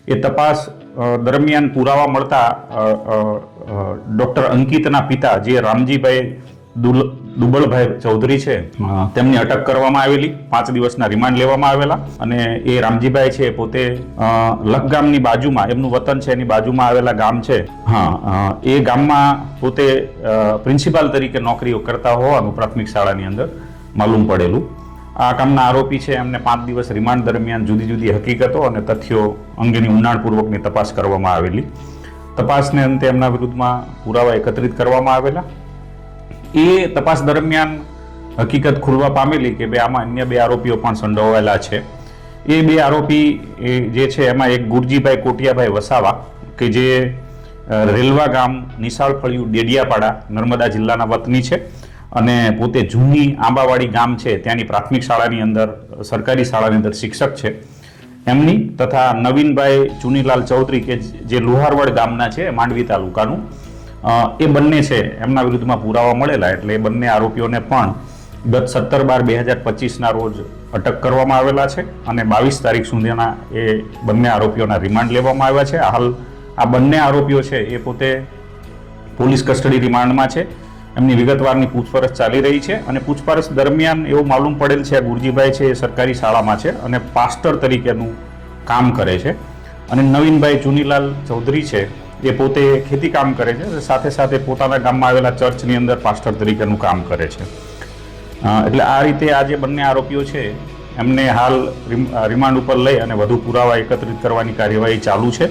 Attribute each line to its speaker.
Speaker 1: એ તપાસ દરમિયાન પુરાવા મળતા ડૉક્ટર અંકિતના પિતા જે રામજીભાઈ દુબળભાઈ ચૌધરી છે તેમની અટક કરવામાં આવેલી, 5 દિવસના રિમાન્ડ લેવામાં આવેલા. અને એ રામજીભાઈ છે પોતે લખગામની બાજુમાં, એમનું વતન છે એની બાજુમાં આવેલા ગામ છે, એ ગામમાં પોતે પ્રિન્સિપાલ તરીકે નોકરીઓ કરતા હોવાનું પ્રાથમિક શાળાની અંદર માલુમ પડેલું. આ કામના આરોપી છે એમને 5 દિવસ રિમાન્ડ દરમિયાન જુદી જુદી હકીકતો અને તથ્યો અંગેની ઊંડાણપૂર્વકની તપાસ કરવામાં આવેલી. તપાસને અંતે એમના વિરુદ્ધમાં પુરાવા એકત્રિત કરવામાં આવેલા. એ તપાસ દરમિયાન હકીકત ખુલવા પામેલી કે આમાં અન્ય 2 આરોપીઓ પણ સંડોવાયેલા છે. એ 2 આરોપી જે છે એમાં એક ગુરજીભાઈ કોટિયાભાઈ વસાવા કે જે રેલવા ગામ નિશાળ ફળિયું ડેડિયાપાડા નર્મદા જિલ્લાના વતની છે અને પોતે જૂની આંબાવાડી ગામ છે ત્યાંની પ્રાથમિક શાળાની અંદર, સરકારી શાળાની અંદર શિક્ષક છે એમની, તથા નવીનભાઈ ચુનીલાલ ચૌધરી કે જે લુહારવડ ગામના છે માંડવી તાલુકાનું, એ બંને છે એમના વિરુદ્ધમાં પુરાવા મળેલા. એટલે એ બંને આરોપીઓને પણ ગત 17/12/2025ના રોજ અટક કરવામાં આવેલા છે અને 22 તારીખ સુધીના એ બંને આરોપીઓના રિમાન્ડ લેવામાં આવ્યા છે. હાલ આ બંને આરોપીઓ છે એ પોતે પોલીસ કસ્ટડી રિમાન્ડમાં છે. એમની વિગતવારની પૂછપરછ ચાલી રહી છે અને પૂછપરછ દરમિયાન એવું માલુમ પડેલ છે ગુરજીભાઈ છે એ સરકારી શાળામાં છે અને પાસ્ટર તરીકેનું કામ કરે છે. અને નવીનભાઈ ચુનીલાલ ચૌધરી છે એ પોતે ખેતી કામ કરે છે, સાથે સાથે પોતાના ગામમાં આવેલા ચર્ચની અંદર પાસ્ટર તરીકેનું કામ કરે છે. એટલે આ રીતે આ જે બંને આરોપીઓ છે એમને હાલ રિમાન્ડ ઉપર લઈ અને વધુ પુરાવા એકત્રિત કરવાની કાર્યવાહી ચાલુ છે.